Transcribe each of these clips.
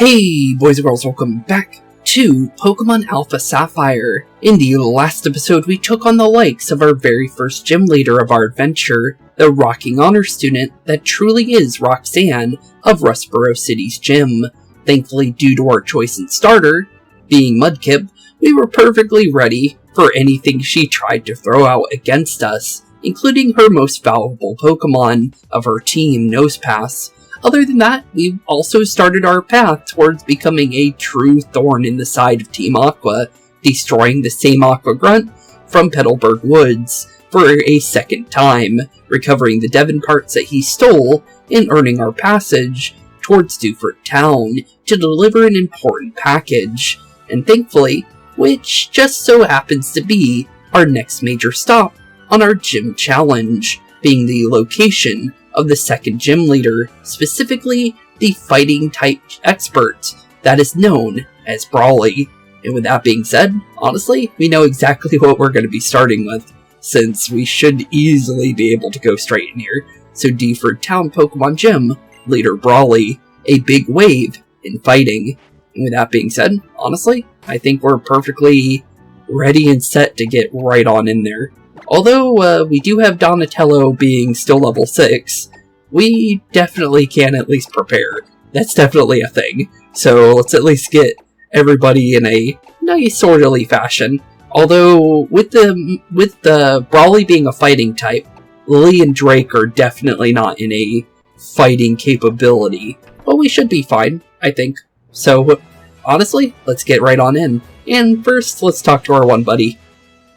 Hey boys and girls, welcome back to Pokemon Alpha Sapphire. In the last episode, we took on the likes of our very first gym leader of our adventure, the rocking honor student that truly is Roxanne of Rustboro City's gym. Thankfully, due to our choice in starter, being Mudkip, we were perfectly ready for anything she tried to throw out against us, including her most valuable Pokemon of her team, Nosepass. Other than that, we also started our path towards becoming a true thorn in the side of Team Aqua, destroying the same Aqua Grunt from Petalburg Woods for a second time, recovering the Devon parts that he stole, and earning our passage towards Dewford Town to deliver an important package, and thankfully, which just so happens to be our next major stop on our gym challenge, being the location of the second gym leader, specifically the fighting type expert that is known as Brawly. And with that being said, honestly, we know exactly what we're going to be starting with, since we should easily be able to go straight in here. So Dewford Town Pokemon Gym, leader Brawly, a big wave in fighting. And with that being said, honestly, I think we're perfectly ready and set to get right on in there. Although we do have Donatello being still level 6, we definitely can at least prepare. That's definitely a thing. So let's at least get everybody in a nice orderly fashion. Although with the Brawly being a fighting type, Lily and Drake are definitely not in a fighting capability. But we should be fine, I think. So honestly, let's get right on in. And first, let's talk to our one buddy.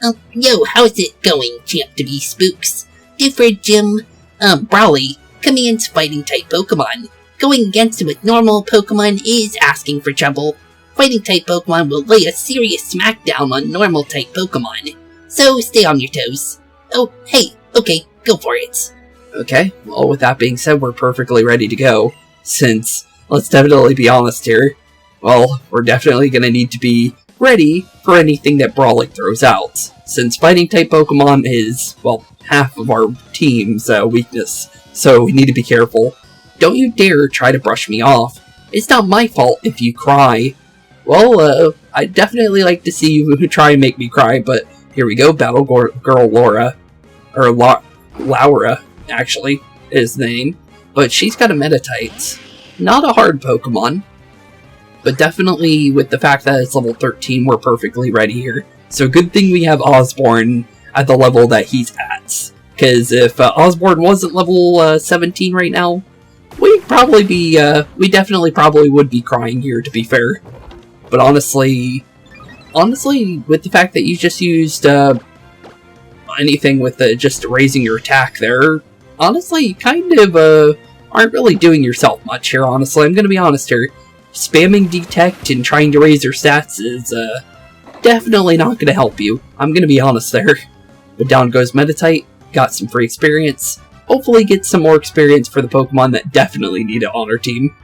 Oh, yo, how's it going, champ to be Spooks? Dewford Gym, Brawly commands fighting type Pokemon. Going against him with normal Pokemon is asking for trouble. Fighting type Pokemon will lay a serious smackdown on normal type Pokemon. So stay on your toes. Oh, hey, okay, go for it. Okay, well with that being said, we're perfectly ready to go. Since, let's definitely be honest here, well, we're definitely going to need to be ready for anything that Brawly throws out, since fighting type Pokemon is, well, half of our team's weakness, so we need to be careful. Don't you dare try to brush me off. It's not my fault if you cry. Well, I'd definitely like to see you try and make me cry, but here we go, Battle Girl Laura, or Laura, actually, is the name, but she's got a Meditite. Not a hard Pokemon, but definitely with the fact that it's level 13, we're perfectly ready here. So good thing we have Osborne at the level that he's at. Because if Osborne wasn't level 17 right now, we'd probably be, we definitely probably would be crying here, to be fair. But honestly, with the fact that you just used anything with just raising your attack there, honestly, you kind of aren't really doing yourself much here, honestly. I'm going to be honest here. Spamming Detect and trying to raise your stats is definitely not going to help you. I'm going to be honest there. But down goes Meditite, got some free experience. Hopefully get some more experience for the Pokemon that definitely need an honor team.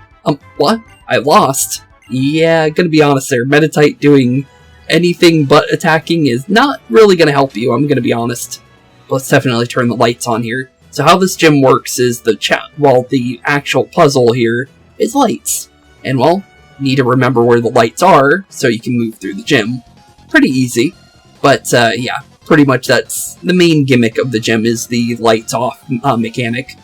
What? I lost? Yeah, going to be honest there. Meditite doing anything but attacking is not really going to help you, I'm going to be honest. Let's definitely turn the lights on here. So how this gym works is the actual puzzle here is lights. And, well, you need to remember where the lights are, so you can move through the gym. Pretty easy. But, yeah, pretty much that's the main gimmick of the gym is the lights off mechanic.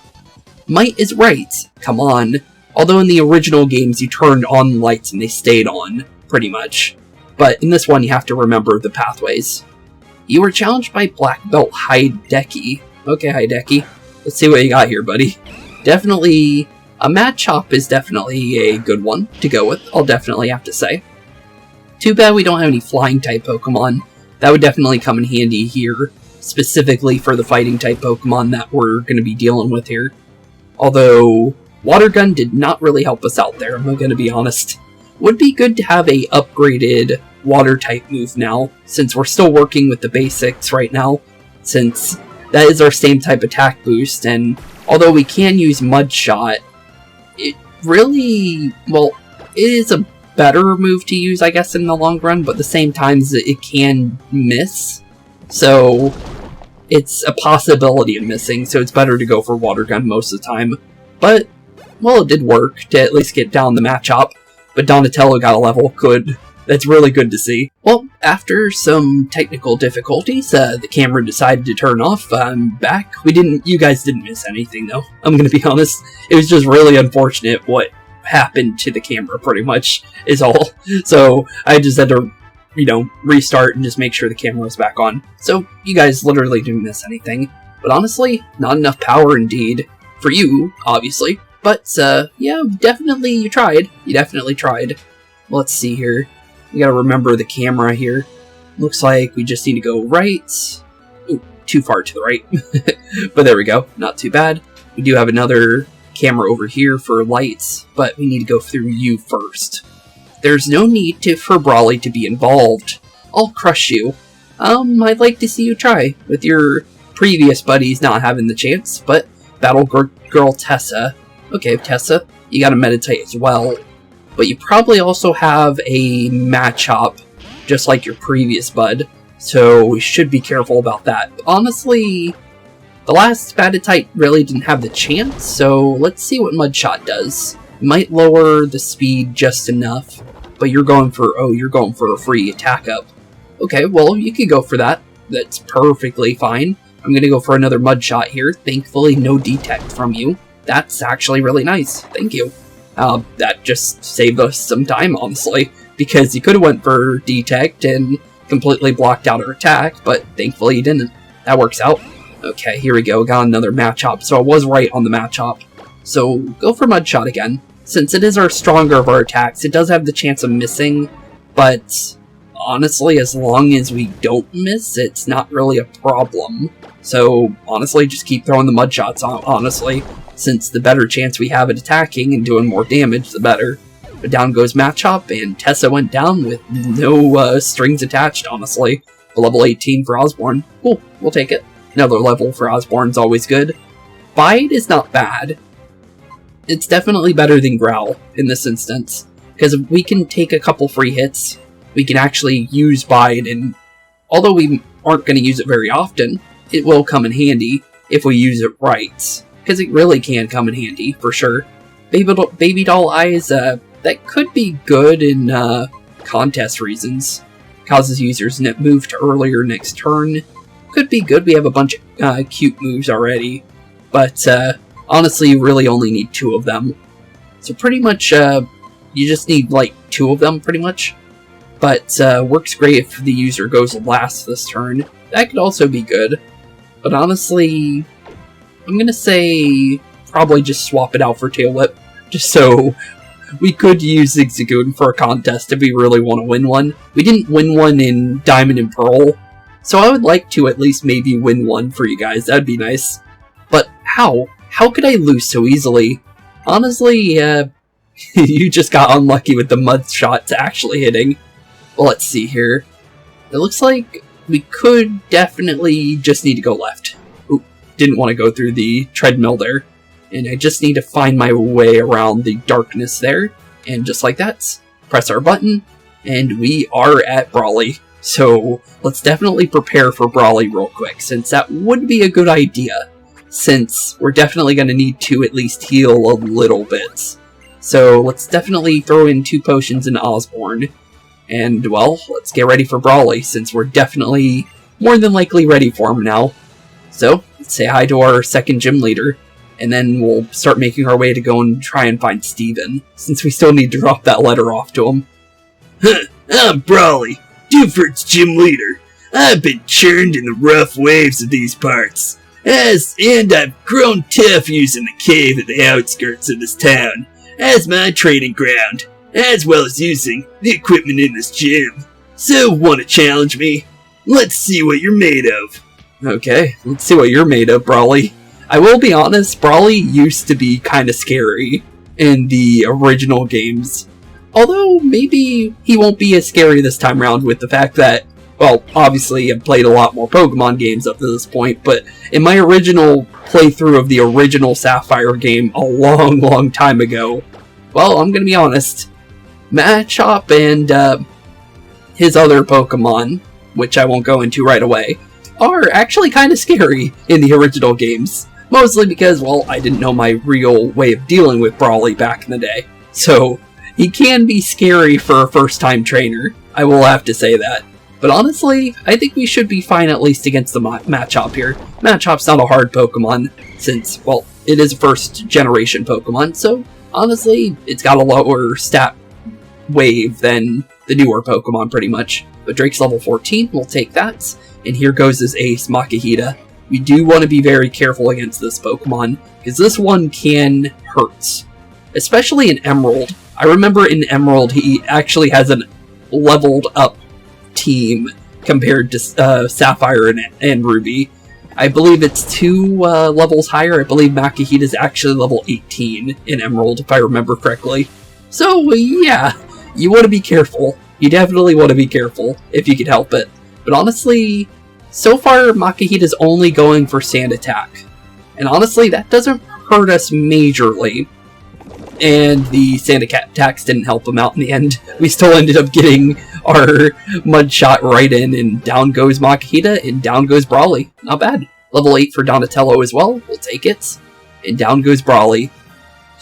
Might is right. Come on. Although in the original games, you turned on the lights and they stayed on, pretty much. But in this one, you have to remember the pathways. You were challenged by Black Belt Hideki. Okay, Hideki. Let's see what you got here, buddy. Definitely... a Machop is definitely a good one to go with, I'll definitely have to say. Too bad we don't have any flying type Pokemon. That would definitely come in handy here, specifically for the fighting type Pokemon that we're going to be dealing with here. Although, Water Gun did not really help us out there, I'm going to be honest. Would be good to have a upgraded water type move now, since we're still working with the basics right now, since that is our same type attack boost, and although we can use Mud Shot, it really, well, it is a better move to use, I guess, in the long run, but at the same time, it can miss. So, it's a possibility of missing, so it's better to go for Water Gun most of the time. But, well, it did work to at least get down the Machop. but Donatello got a level. Good. That's really good to see. Well, after some technical difficulties, the camera decided to turn off. I'm back. You guys didn't miss anything, though. I'm gonna be honest. It was just really unfortunate what happened to the camera, pretty much, is all. So, I just had to, restart and just make sure the camera was back on. So, you guys literally didn't miss anything. But honestly, not enough power indeed. For you, obviously. But, yeah, definitely you tried. You definitely tried. Let's see here. We gotta remember the camera here. Looks like we just need to go right. Ooh, too far to the right. But there we go. Not too bad. We do have another camera over here for lights, but we need to go through you first. There's no need for Brawly to be involved. I'll crush you. I'd like to see you try, with your previous buddies not having the chance, but Battle Girl Tessa. Okay, Tessa, you gotta meditate as well. But you probably also have a Machop, just like your previous bud, so we should be careful about that. Honestly, the last Spatitite really didn't have the chance, so let's see what Mudshot does. It might lower the speed just enough, but you're going for a free attack up. Okay, well, you could go for that. That's perfectly fine. I'm gonna go for another Mudshot here. Thankfully, no detect from you. That's actually really nice. Thank you. That just saved us some time, honestly, because you could have went for detect and completely blocked out our attack, but thankfully you didn't. That works out. Okay, here we go. Got another Machop, so I was right on the Machop. So go for Mudshot again. Since it is our stronger of our attacks, it does have the chance of missing, but honestly, as long as we don't miss, it's not really a problem. So honestly, just keep throwing the Mudshots on, honestly. Since the better chance we have at attacking and doing more damage, the better. But down goes Machop, and Tessa went down with no strings attached, honestly. A level 18 for Osborne. Cool, we'll take it. Another level for Osborne's always good. Bite is not bad. It's definitely better than Growl in this instance. Because if we can take a couple free hits, we can actually use Bite, and although we aren't going to use it very often, it will come in handy if we use it right. Because it really can come in handy, for sure. Baby Doll Eyes, that could be good in contest reasons. Causes users to move to earlier next turn. Could be good, we have a bunch of cute moves already. But honestly, you really only need 2 of them. So pretty much, you just need like 2 of them, pretty much. But works great if the user goes last this turn. That could also be good. But honestly, I'm gonna say probably just swap it out for Tail Whip, just so we could use Zigzagoon for a contest if we really want to win one. We didn't win one in Diamond and Pearl, so I would like to at least maybe win one for you guys. That'd be nice. But how? How could I lose so easily? Honestly, you just got unlucky with the Mudshots actually hitting. Well, let's see here. It looks like we could definitely just need to go left. Didn't want to go through the treadmill there. And I just need to find my way around the darkness there. And just like that, press our button, and we are at Brawly. So let's definitely prepare for Brawly real quick, since that would be a good idea. Since we're definitely going to need to at least heal a little bit. So let's definitely throw in 2 potions in Osborne. And, well, let's get ready for Brawly, since we're definitely more than likely ready for him now. So, let's say hi to our second gym leader, and then we'll start making our way to go and try and find Steven, since we still need to drop that letter off to him. I'm Brawly, Dewford's gym leader. I've been churned in the rough waves of these parts, and I've grown tough using the cave at the outskirts of this town as my training ground, as well as using the equipment in this gym. So, want to challenge me? Let's see what you're made of. Okay, let's see what you're made of, Brawly. I will be honest, Brawly used to be kind of scary in the original games. Although, maybe he won't be as scary this time around with the fact that, well, obviously I've played a lot more Pokemon games up to this point, but in my original playthrough of the original Sapphire game a long time ago, well, I'm gonna be honest, Machop and his other Pokemon, which I won't go into right away, are actually kind of scary in the original games. Mostly because, well, I didn't know my real way of dealing with Brawly back in the day. So, he can be scary for a first-time trainer. I will have to say that. But honestly, I think we should be fine at least against the Machop here. Machop's not a hard Pokemon, since, well, it is a first-generation Pokemon, so honestly, it's got a lower stat wave than the newer Pokemon, pretty much. But Drake's level 14, we'll take that. And here goes his ace, Makihita. We do want to be very careful against this Pokemon, because this one can hurt. Especially in Emerald. I remember in Emerald, he actually has a leveled up team compared to Sapphire and Ruby. I believe it's 2 levels higher. I believe Makihita is actually level 18 in Emerald, if I remember correctly. So, yeah, you want to be careful. You definitely want to be careful, if you can help it. But honestly, so far, Makihita's only going for Sand Attack. And honestly, that doesn't hurt us majorly. And the Sand Attacks didn't help him out in the end. We still ended up getting our Mud Shot right in, and down goes Makihita, and down goes Brawly. Not bad. Level 8 for Donatello as well. We'll take it. And down goes Brawly.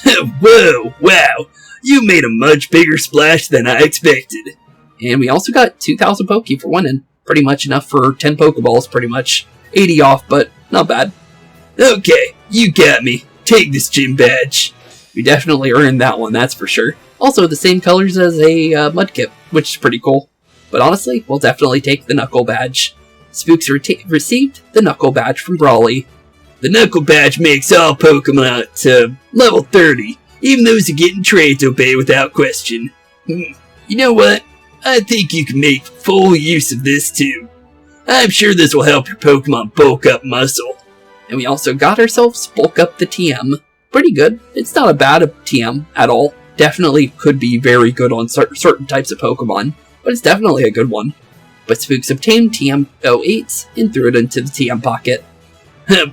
Whoa, wow. You made a much bigger splash than I expected. And we also got 2,000 Poke for winning. Pretty much enough for 10 Pokeballs, pretty much. 80 off, but not bad. Okay, you got me. Take this gym badge. We definitely earned that one, that's for sure. Also, the same colors as a Mudkip, which is pretty cool. But honestly, we'll definitely take the Knuckle Badge. Spooks received the Knuckle Badge from Brawly. The Knuckle Badge makes all Pokemon to level 30, even those who get in trades obey without question. You know what? I think you can make full use of this too. I'm sure this will help your Pokemon bulk up muscle. And we also got ourselves Bulk Up the TM. Pretty good. It's not a bad TM at all. Definitely could be very good on certain types of Pokemon, but it's definitely a good one. But Spooks obtained TM08 and threw it into the TM pocket.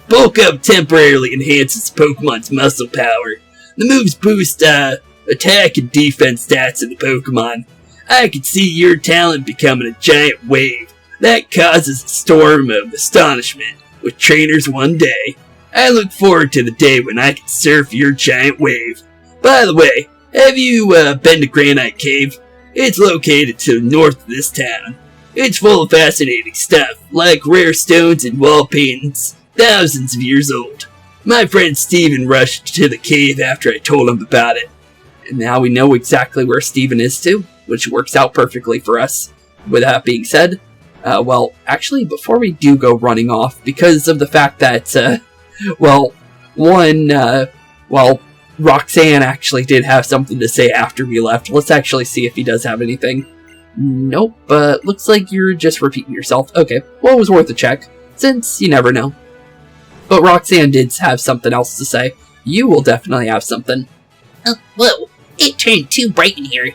Bulk Up temporarily enhances Pokemon's muscle power. The moves boost attack and defense stats of the Pokemon. I could see your talent becoming a giant wave that causes a storm of astonishment with trainers one day. I look forward to the day when I can surf your giant wave. By the way, have you been to Granite Cave? It's located to the north of this town. It's full of fascinating stuff, like rare stones and wall paintings, thousands of years old. My friend Steven rushed to the cave after I told him about it. And now we know exactly where Steven is too, which works out perfectly for us. With that being said, well, actually, before we do go running off, because of the fact that, Roxanne actually did have something to say after we left. Let's actually see if he does have anything. Nope, but looks like you're just repeating yourself. Okay, well, it was worth a check, since you never know. But Roxanne did have something else to say. You will definitely have something. Whoa, it turned too bright in here.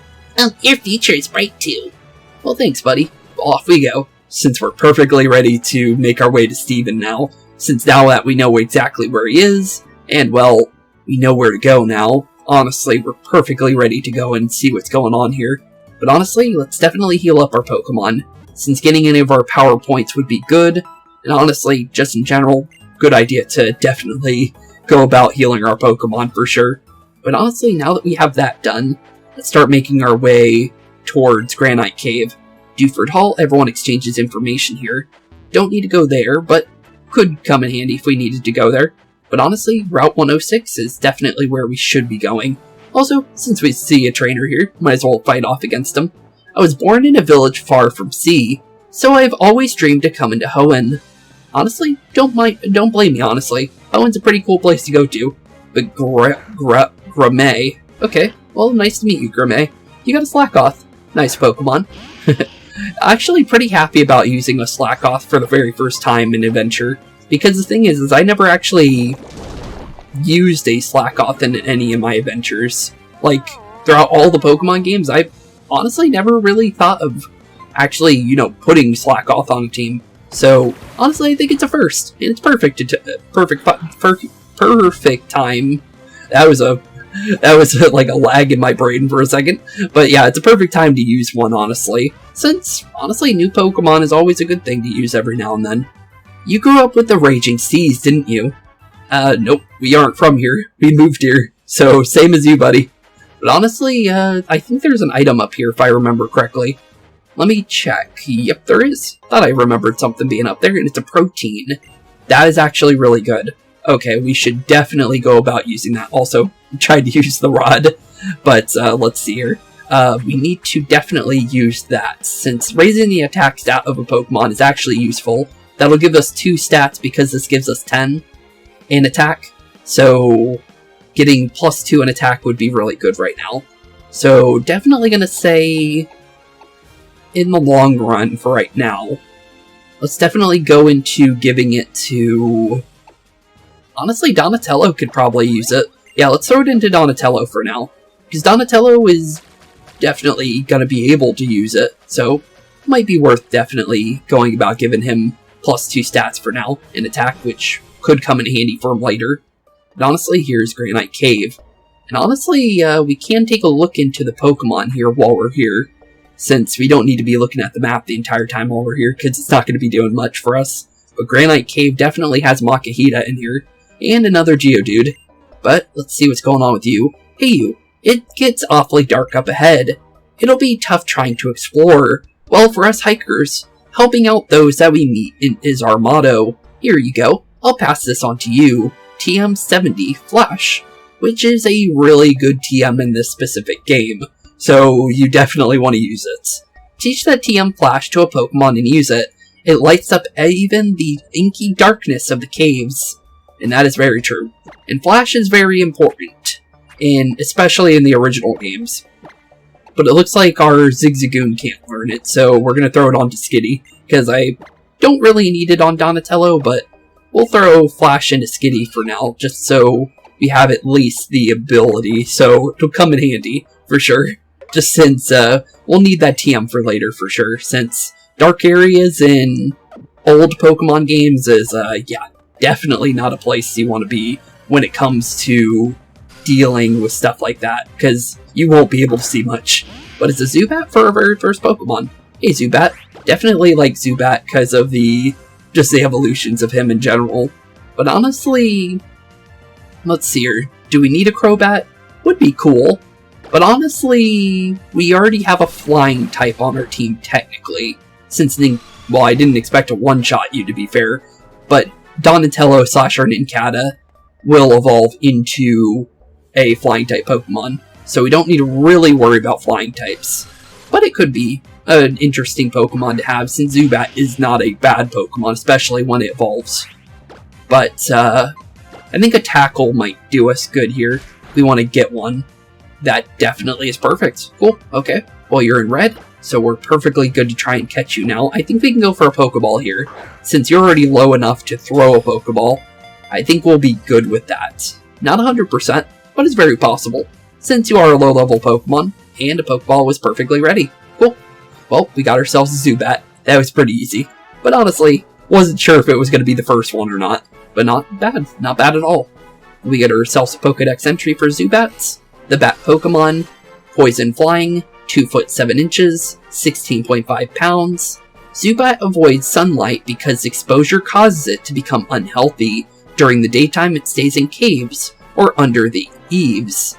Your future is bright too. Well, thanks, buddy. Off we go, since we're perfectly ready to make our way to Steven now. Since now that we know exactly where he is, and, well, we know where to go now. Honestly, we're perfectly ready to go and see what's going on here. But honestly, let's definitely heal up our Pokemon, since getting any of our power points would be good, and honestly, just in general, good idea to definitely go about healing our Pokemon for sure. But honestly, now that we have that done, let's start making our way towards Granite Cave. Dewford Hall, everyone exchanges information here. Don't need to go there, but could come in handy if we needed to go there. But honestly, Route 106 is definitely where we should be going. Also, since we see a trainer here, might as well fight off against him. I was born in a village far from sea, so I have always dreamed to come into Hoenn. Honestly, don't blame me, honestly. Hoenn's a pretty cool place to go to. But Grimme. Okay, well, nice to meet you, Grimme. You got a Slackoth. Nice Pokemon. Actually pretty happy about using a Slackoth for the very first time in Adventure. Because the thing is I never actually used a Slackoth in any of my adventures. Like, throughout all the Pokemon games, I honestly never really thought of actually, putting Slackoth on a team. So, honestly, I think it's a first. And it's perfect time. That was like a lag in my brain for a second. But yeah, it's a perfect time to use one, honestly. Since, honestly, new Pokemon is always a good thing to use every now and then. You grew up with the Raging Seas, didn't you? Nope, we aren't from here. We moved here. So, same as you, buddy. But But honestly, I think there's an item up here if I remember correctly. Let me check. Yep, there is. Thought I remembered something being up there, and it's a protein. That is actually really good. Okay, we should definitely go about using that. Also, tried to use the rod, but let's see here. We need to definitely use that, since raising the attack stat of a Pokemon is actually useful. That'll give us 2 stats because this gives us 10 in attack. So getting +2 in attack would be really good right now. So definitely gonna say, in the long run for right now, let's definitely go into giving it to... Honestly, Donatello could probably use it. Yeah, let's throw it into Donatello for now, because Donatello is definitely gonna be able to use it, so might be worth definitely going about giving him +2 stats for now in attack, which could come in handy for him later. But honestly, here's Granite Cave. And honestly, we can take a look into the Pokemon here while we're here, since we don't need to be looking at the map the entire time while we're here, because it's not going to be doing much for us. But Granite Cave definitely has Makahita in here, and another Geodude. But let's see what's going on with you. Hey you, it gets awfully dark up ahead. It'll be tough trying to explore. Well, for us hikers, helping out those that we meet is our motto. Here you go, I'll pass this on to you. TM70 Flash, which is a really good TM in this specific game, so you definitely want to use it. Teach that TM Flash to a Pokemon and use it. It lights up even the inky darkness of the caves, and that is very true. And Flash is very important, especially in the original games. But it looks like our Zigzagoon can't learn it, so we're going to throw it on to Skitty, because I don't really need it on Donatello, but we'll throw Flash into Skitty for now, just so we have at least the ability, so it'll come in handy, for sure. Just since, we'll need that TM for later, for sure, since dark areas in old Pokemon games is, yeah, definitely not a place you want to be when it comes to dealing with stuff like that, because you won't be able to see much. But it's a Zubat for our very first Pokemon. Hey Zubat, definitely like Zubat because of just the evolutions of him in general. But honestly, let's see here. Do we need a Crobat? Would be cool. But honestly, we already have a flying type on our team technically. Since, well, I didn't expect to one-shot you to be fair. But Donatello / our Nincada will evolve into a flying type Pokemon. So we don't need to really worry about flying types. But it could be an interesting Pokemon to have, since Zubat is not a bad Pokemon, especially when it evolves. But, I think a Tackle might do us good here. We want to get one. That definitely is perfect. Cool, okay. Well, you're in red, so we're perfectly good to try and catch you now. I think we can go for a Pokeball here. Since you're already low enough to throw a Pokeball, I think we'll be good with that. Not 100%, but it's very possible, since you are a low-level Pokemon, and a Pokeball was perfectly ready. Cool. Well, we got ourselves a Zubat. That was pretty easy. But honestly, wasn't sure if it was going to be the first one or not. But not bad. Not bad at all. We get ourselves a Pokedex entry for Zubats. The Bat Pokemon. Poison Flying. 2 foot 7 inches. 16.5 pounds. Zubat avoids sunlight because exposure causes it to become unhealthy. During the daytime, it stays in caves or under the eaves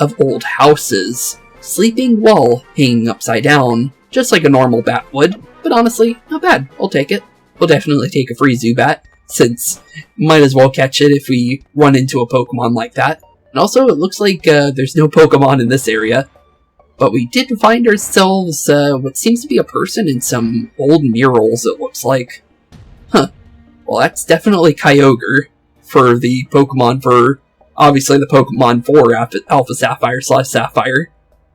of old houses, sleeping while hanging upside down, just like a normal bat would. But honestly, not bad. I'll take it. We'll definitely take a free Zubat, since might as well catch it if we run into a Pokemon like that. And also, it looks like there's no Pokemon in this area, but we did find ourselves what seems to be a person in some old murals, it looks like. Huh. Well, that's definitely Kyogre for the Pokemon for, obviously, the Pokemon for Alpha Sapphire / Sapphire.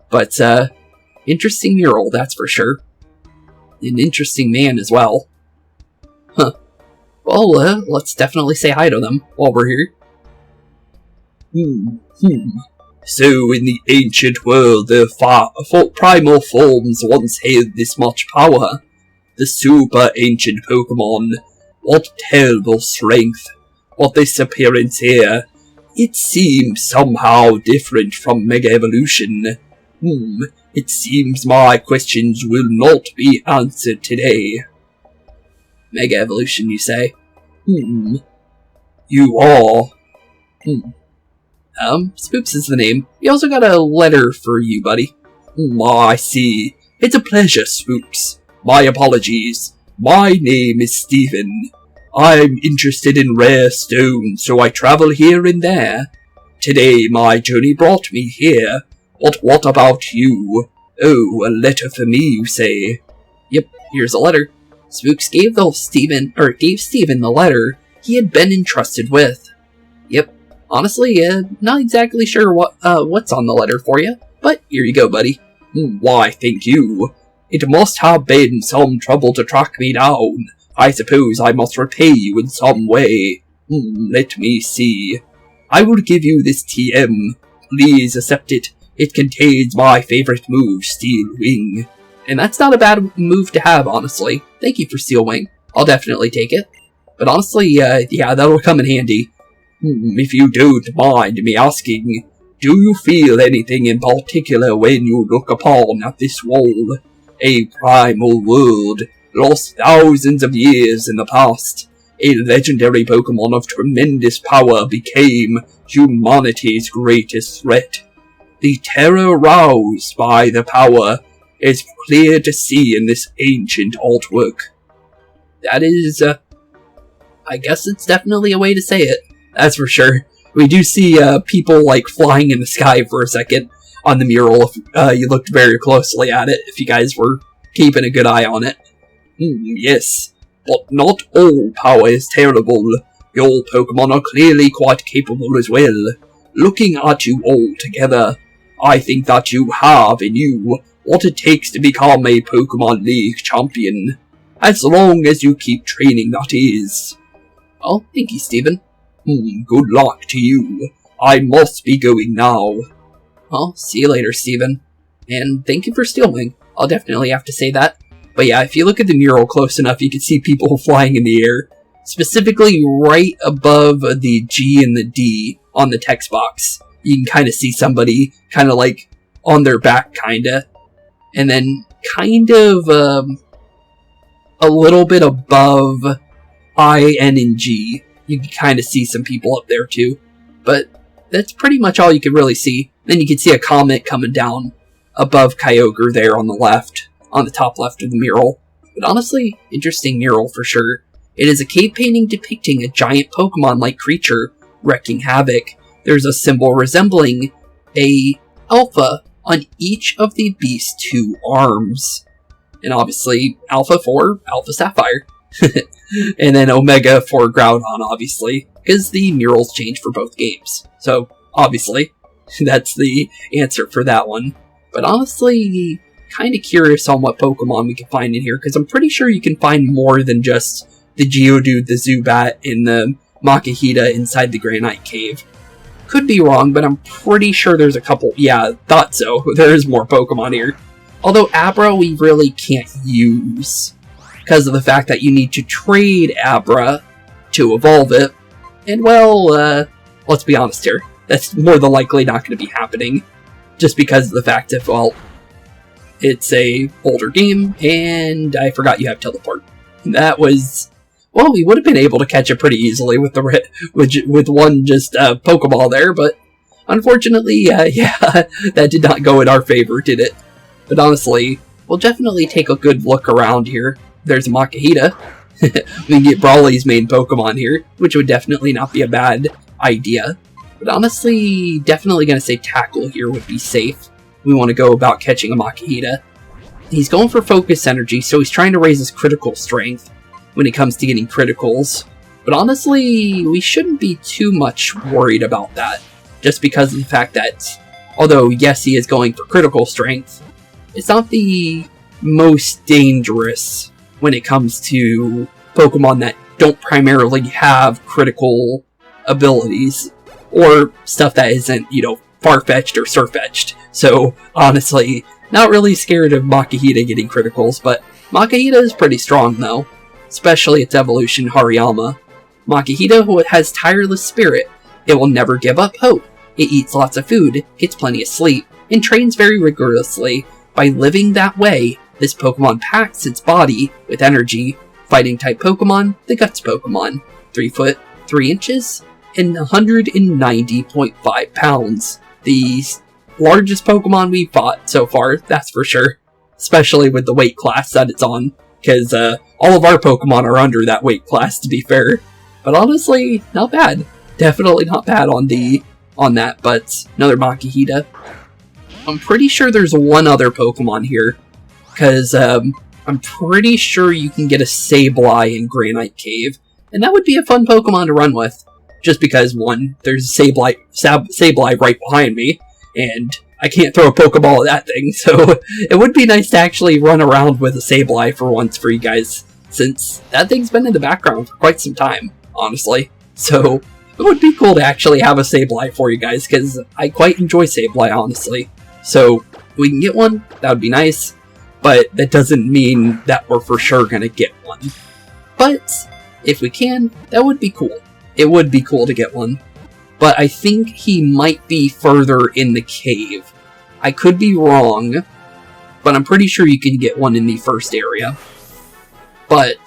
But, interesting mural, that's for sure. An interesting man as well. Huh. Well, let's definitely say hi to them while we're here. So, in the ancient world, the primal forms once held this much power. The super ancient Pokemon. What terrible strength. What this appearance here. It seems somehow different from Mega Evolution. It seems my questions will not be answered today. Mega Evolution, you say? You are. Spooks is the name. We also got a letter for you, buddy. I see. It's a pleasure, Spooks. My apologies. My name is Stephen. I'm interested in rare stones, so I travel here and there. Today my journey brought me here. But what about you? Oh, a letter for me, you say? Yep, here's a letter. Spooks gave Stephen the letter he had been entrusted with. Yep, honestly, not exactly sure what's on the letter for you, but here you go, buddy. Why, thank you. It must have been some trouble to track me down. I suppose I must repay you in some way. Let me see. I will give you this TM. Please accept it. It contains my favorite move, Steel Wing. And that's not a bad move to have, honestly. Thank you for Steel Wing. I'll definitely take it. But honestly, yeah, that'll come in handy. If you don't mind me asking, do you feel anything in particular when you look upon at this wall? A primal world, lost thousands of years in the past. A legendary Pokemon of tremendous power became humanity's greatest threat. The terror roused by the power is clear to see in this ancient artwork. That is, I guess it's definitely a way to say it. That's for sure. We do see people like flying in the sky for a second on the mural if you looked very closely at it, if you guys were keeping a good eye on it. Yes, but not all power is terrible. Your Pokemon are clearly quite capable as well. Looking at you all together, I think that you have in you what it takes to become a Pokemon League champion. As long as you keep training, that is. Well, thank you, Stephen. Good luck to you. I must be going now. Well, see you later, Stephen. And thank you for Steel Wing. I'll definitely have to say that. But yeah, if you look at the mural close enough, you can see people flying in the air. Specifically right above the G and the D on the text box. You can kind of see somebody kind of like on their back, kinda. And then kind of a little bit above I, N, and G. You can kind of see some people up there too. But that's pretty much all you can really see. Then you can see a comment coming down above Kyogre there on the left, on the top left of the mural. But honestly, interesting mural for sure. It is a cave painting depicting a giant Pokemon-like creature wreaking havoc. There's a symbol resembling a alpha on each of the beast's two arms. And obviously, Alpha for Alpha Sapphire. And then Omega for Groudon, obviously, because the murals change for both games. So, obviously, that's the answer for that one. But honestly, kind of curious on what Pokemon we can find in here, because I'm pretty sure you can find more than just the Geodude, the Zubat, and the Makihita inside the Granite Cave. Could be wrong, but I'm pretty sure there's a couple. Yeah, thought so. There is more Pokemon here. Although Abra we really can't use, because of the fact that you need to trade Abra to evolve it. And well, let's be honest here, that's more than likely not going to be happening. Just because of the fact that, well, it's a older game, and I forgot you have teleport. That was, well, we would have been able to catch it pretty easily with the with one just Pokeball there, but unfortunately, yeah, that did not go in our favor, did it? But honestly, we'll definitely take a good look around here. There's a Makihita. We can get Brawly's main Pokemon here, which would definitely not be a bad idea. But honestly, definitely going to say Tackle here would be safe. We want to go about catching a Makihita. He's going for Focus Energy, so he's trying to raise his critical strength when it comes to getting criticals. But honestly, we shouldn't be too much worried about that. Just because of the fact that, although yes, he is going for critical strength, it's not the most dangerous when it comes to Pokemon that don't primarily have critical abilities. Or stuff that isn't, you know, far-fetched or surf-fetched. So, honestly, not really scared of Makihita getting criticals, but Makihita is pretty strong, though. Especially its evolution, Hariyama. Makihita has tireless spirit. It will never give up hope. It eats lots of food, gets plenty of sleep, and trains very rigorously. By living that way, this Pokemon packs its body with energy. Fighting-type Pokemon, the Guts Pokemon. 3 foot, 3 inches? and 190.5 pounds. The largest Pokemon we've fought so far, that's for sure. Especially with the weight class that it's on, because all of our Pokemon are under that weight class, to be fair. But honestly, not bad. Definitely not bad on that, but another Makihita. I'm pretty sure there's one other Pokemon here, because I'm pretty sure you can get a Sableye in Granite Cave, and that would be a fun Pokemon to run with. Just because, one, there's a Sableye right behind me, and I can't throw a Pokeball at that thing, so it would be nice to actually run around with a Sableye for once for you guys, since that thing's been in the background for quite some time, honestly. So it would be cool to actually have a Sableye for you guys, because I quite enjoy Sableye, honestly. So if we can get one, that would be nice, but that doesn't mean that we're for sure going to get one. But if we can, that would be cool. It would be cool to get one. But I think he might be further in the cave. I could be wrong, but I'm pretty sure you can get one in the first area. But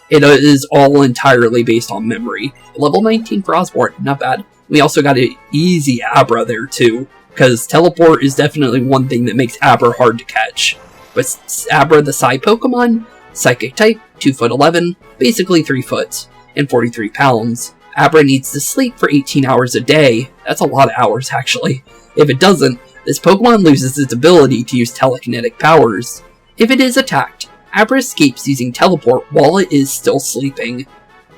it is all entirely based on memory. Level 19 for Osborne, not bad. We also got an easy Abra there too, because Teleport is definitely one thing that makes Abra hard to catch. But Abra, the Psy Pokemon, Psychic type, 2'11", basically 3 foot, and 43 pounds. Abra needs to sleep for 18 hours a day. That's a lot of hours, actually. If it doesn't, this Pokemon loses its ability to use telekinetic powers. If it is attacked, Abra escapes using Teleport while it is still sleeping.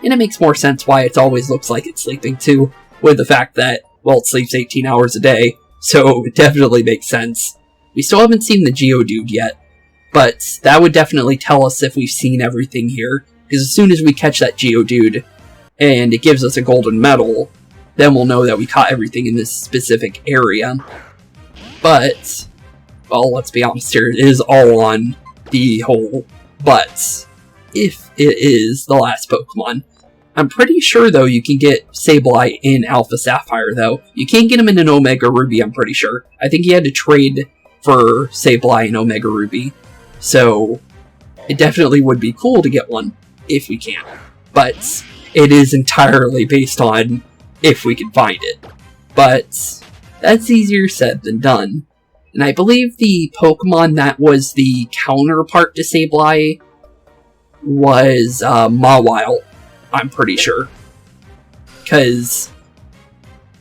And it makes more sense why it always looks like it's sleeping too, with the fact that, well, it sleeps 18 hours a day, so it definitely makes sense. We still haven't seen the Geodude yet, but that would definitely tell us if we've seen everything here, because as soon as we catch that Geodude, and it gives us a golden medal, then we'll know that we caught everything in this specific area. But, well, let's be honest here, it is all on the whole but. If it is the last Pokemon. I'm pretty sure, though, you can get Sableye in Alpha Sapphire, though. You can't get him in an Omega Ruby, I'm pretty sure. I think you had to trade for Sableye in Omega Ruby. So, it definitely would be cool to get one, if we can. But it is entirely based on if we can find it. But that's easier said than done. And I believe the Pokemon that was the counterpart to Sableye was Mawile, I'm pretty sure. Because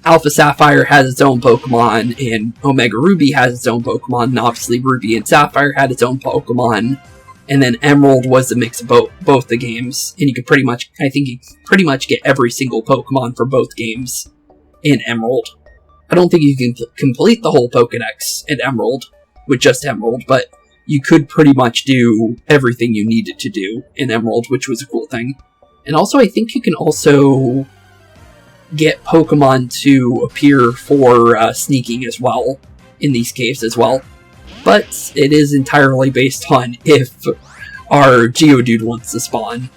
Alpha Sapphire has its own Pokemon, and Omega Ruby has its own Pokemon, and obviously Ruby and Sapphire had its own Pokemon. And then Emerald was a mix of both the games, and you could pretty much get every single Pokemon for both games in Emerald. I don't think you can complete the whole Pokedex in Emerald with just Emerald, but you could pretty much do everything you needed to do in Emerald, which was a cool thing. And also, I think you can also get Pokemon to appear for sneaking as well in these caves as well. But it is entirely based on if our Geodude wants to spawn.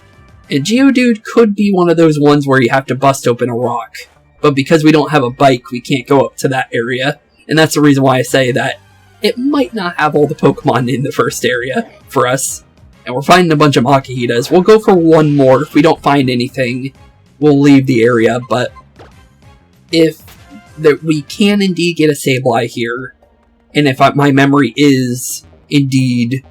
And Geodude could be one of those ones where you have to bust open a rock. But because we don't have a bike, we can't go up to that area. And that's the reason why I say that it might not have all the Pokemon in the first area for us. And we're finding a bunch of Makihitas. We'll go for one more. If we don't find anything, we'll leave the area. But if we can indeed get a Sableye here, and if my memory is indeed,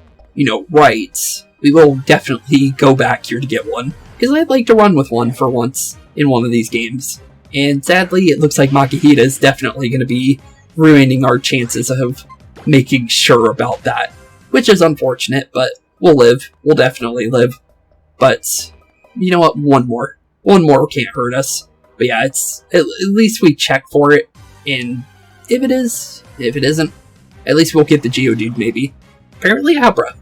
right, we will definitely go back here to get one. Because I'd like to run with one for once in one of these games. And sadly, it looks like Makihita is definitely going to be ruining our chances of making sure about that. Which is unfortunate, but we'll live. We'll definitely live. But, you know what? One more. One more can't hurt us. But yeah, it's at least we check for it. And if it isn't, at least we'll get the Geodude, maybe. Apparently Abra.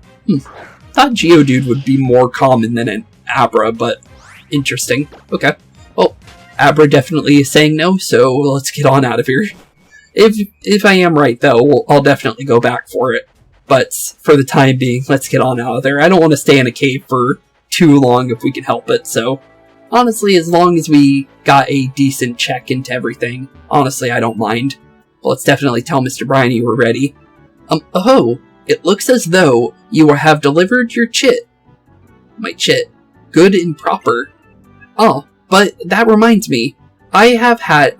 Thought Geodude would be more common than an Abra, but interesting. Okay. Well, Abra definitely is saying no, so let's get on out of here. If I am right, though, I'll definitely go back for it. But for the time being, let's get on out of there. I don't want to stay in a cave for too long if we can help it, so honestly, as long as we got a decent check into everything, honestly, I don't mind. Well, let's definitely tell Mr. Bryony we're ready. Oh, it looks as though you have delivered your chit. My chit. Good and proper. Oh, but that reminds me. I've had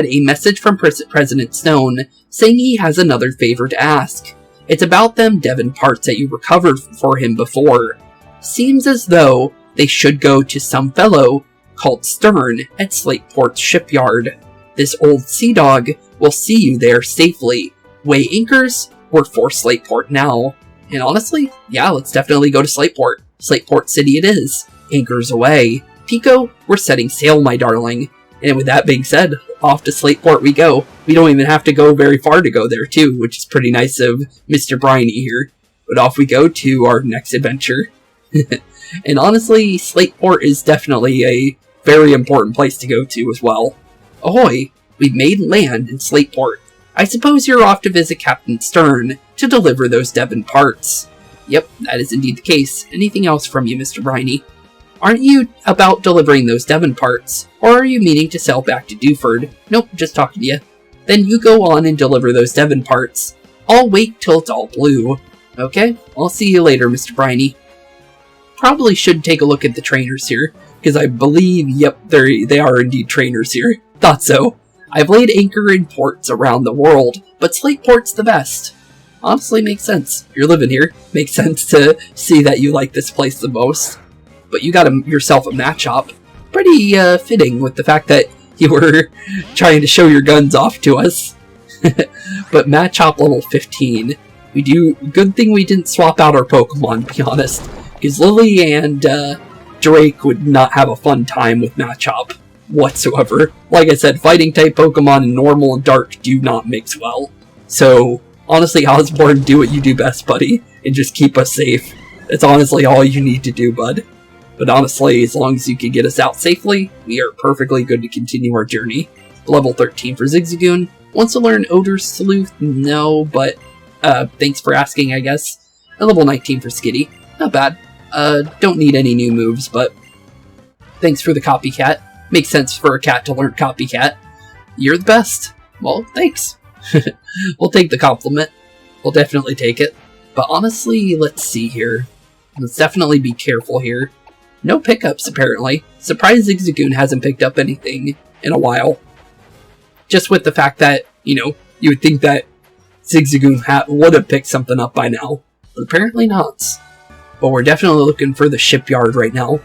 a message from President Stone saying he has another favor to ask. It's about them Devon parts that you recovered for him before. Seems as though they should go to some fellow called Stern at Slateport's shipyard. This old sea dog will see you there safely. Weigh anchors, we're for Slateport now. And honestly, yeah, let's definitely go to Slateport. Slateport City it is. Anchors away. Pico, we're setting sail, my darling. And with that being said, off to Slateport we go. We don't even have to go very far to go there too, which is pretty nice of Mr. Bryony here. But off we go to our next adventure. And honestly, Slateport is definitely a very important place to go to as well. Ahoy! We've made land in Slateport. I suppose you're off to visit Captain Stern to deliver those Devon parts. Yep, that is indeed the case. Anything else from you, Mr. Bryony? Aren't you about delivering those Devon parts, or are you meaning to sail back to Dewford? Nope, just talking to you. Then you go on and deliver those Devon parts. I'll wait till it's all blue. Okay, I'll see you later, Mr. Bryony. Probably should take a look at the trainers here, because I believe, yep, they are indeed trainers here. Thought so. I've laid anchor in ports around the world, but Slateport's the best. Honestly, makes sense. You're living here. Makes sense to see that you like this place the most. But you got yourself a match op. Pretty fitting with the fact that you were trying to show your guns off to us. But match op level 15. Good thing we didn't swap out our Pokemon, to be honest. Because Lily and Drake would not have a fun time with match op whatsoever. Like I said, fighting type Pokemon in normal and dark do not mix well. So, honestly, Osborne, do what you do best, buddy, and just keep us safe. That's honestly all you need to do, bud. But honestly, as long as you can get us out safely, we are perfectly good to continue our journey. Level 13 for Zigzagoon. Wants to learn Odor Sleuth? No, but thanks for asking, I guess. And level 19 for Skitty. Not bad. Don't need any new moves, but thanks for the Copycat. Makes sense for a cat to learn Copycat. You're the best. Well, thanks. We'll take the compliment. We'll definitely take it. But honestly, let's see here. Let's definitely be careful here. No pickups, apparently. Surprised Zigzagoon hasn't picked up anything in a while. Just with the fact that, you would think that Zigzagoon would have picked something up by now. But apparently not. But we're definitely looking for the shipyard right now.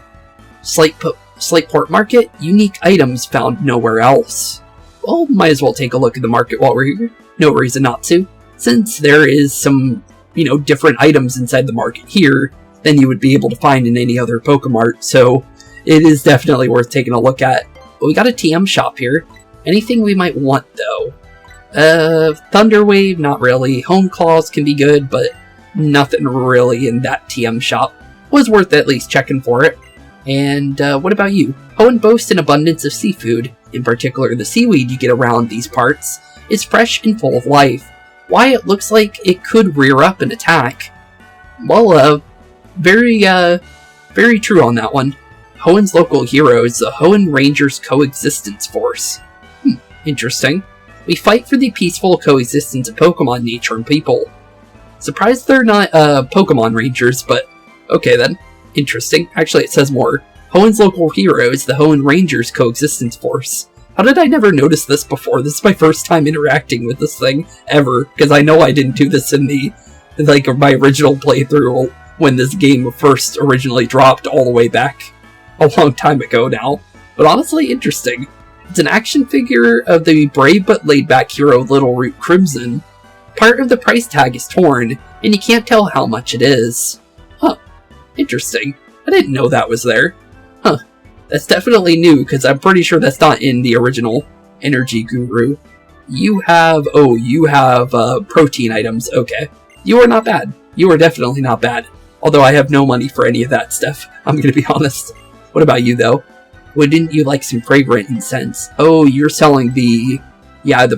Slateport Market, unique items found nowhere else. Well, might as well take a look at the market while we're here. No reason not to. Since there is some, different items inside the market here than you would be able to find in any other Pokemart, so it is definitely worth taking a look at. But we got a TM shop here. Anything we might want, though? Thunderwave, not really. Home Claws can be good, but nothing really in that TM shop. Was worth at least checking for it. And what about you? Hoenn boasts an abundance of seafood. In particular, the seaweed you get around these parts is fresh and full of life. Why it looks like it could rear up and attack. Well, very true on that one. Hoenn's local hero is the Hoenn Rangers Coexistence Force. Interesting. We fight for the peaceful coexistence of Pokemon, nature, and people. Surprised they're not Pokemon Rangers, but okay then. Interesting. Actually, it says more. Hoenn's local hero is the Hoenn Rangers Coexistence Force. How did I never notice this before? This is my first time interacting with this thing ever, because I know I didn't do this in my original playthrough when this game first originally dropped all the way back a long time ago now. But honestly, interesting. It's an action figure of the brave but laid-back hero Little Root Crimson. Part of the price tag is torn, and you can't tell how much it is. Huh. Interesting. I didn't know that was there. Huh. That's definitely new, because I'm pretty sure that's not in the original Energy Guru. You have protein items. Okay. You are not bad. You are definitely not bad. Although I have no money for any of that stuff. I'm gonna be honest. What about you, though? Wouldn't you like some fragrant incense? Oh, you're selling the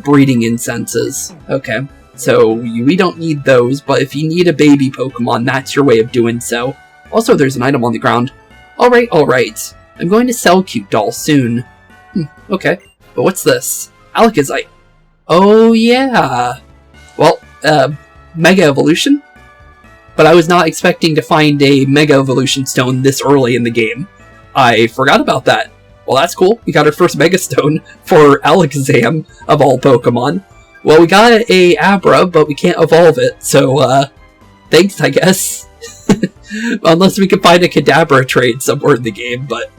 breeding incenses. Okay. So, we don't need those, but if you need a baby Pokemon, that's your way of doing so. Also, there's an item on the ground. Alright. I'm going to sell Cute Doll soon. Okay. But what's this? Alakazite. Oh, yeah. Well, Mega Evolution? But I was not expecting to find a Mega Evolution Stone this early in the game. I forgot about that. Well, that's cool. We got our first Mega Stone for Alakazam, of all Pokemon. Well, we got a Abra, but we can't evolve it, so, thanks, I guess. Unless we can find a Kadabra trade somewhere in the game, but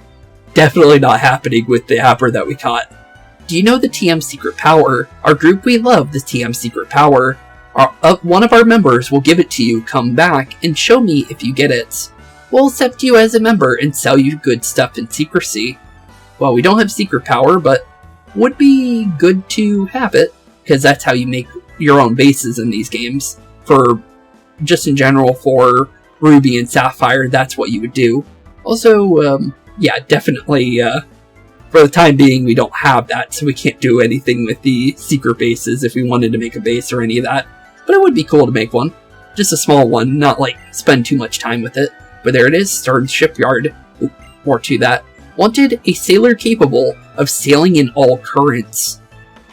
definitely not happening with the Abra that we caught. Do you know the TM Secret Power? Our group we love the TM Secret Power. One of our members will give it to you. Come back and show me if you get it. We'll accept you as a member and sell you good stuff in secrecy. Well, we don't have secret power, but would be good to have it, because that's how you make your own bases in these games. For, just in general, for Ruby and Sapphire, that's what you would do. Also, yeah, definitely, for the time being, we don't have that, so we can't do anything with the secret bases if we wanted to make a base or any of that. But it would be cool to make one. Just a small one, not like spend too much time with it. But there it is, Stern's Shipyard. Ooh, more to that. Wanted a sailor capable of sailing in all currents.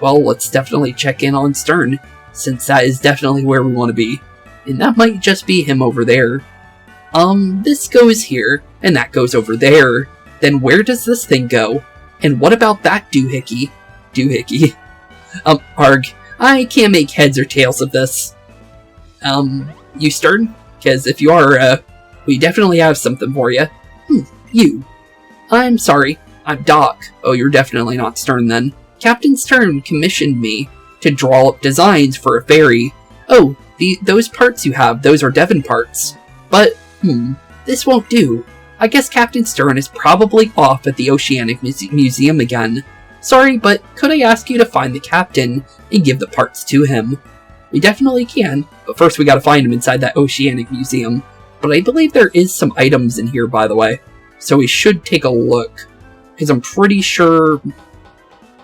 Well, let's definitely check in on Stern, since that is definitely where we want to be. And that might just be him over there. This goes here, and that goes over there. Then where does this thing go? And what about that doohickey? Doohickey. Arg, I can't make heads or tails of this. You Stern? Because if you are, we definitely have something for you. You. I'm sorry, I'm Doc. Oh, you're definitely not Stern then. Captain Stern commissioned me to draw up designs for a ferry. Oh, those parts you have, those are Devon parts. But, this won't do. I guess Captain Stern is probably off at the Oceanic Museum again. Sorry, but could I ask you to find the captain and give the parts to him? We definitely can, but first we gotta find him inside that Oceanic Museum. But I believe there is some items in here, by the way. So we should take a look, because I'm pretty sure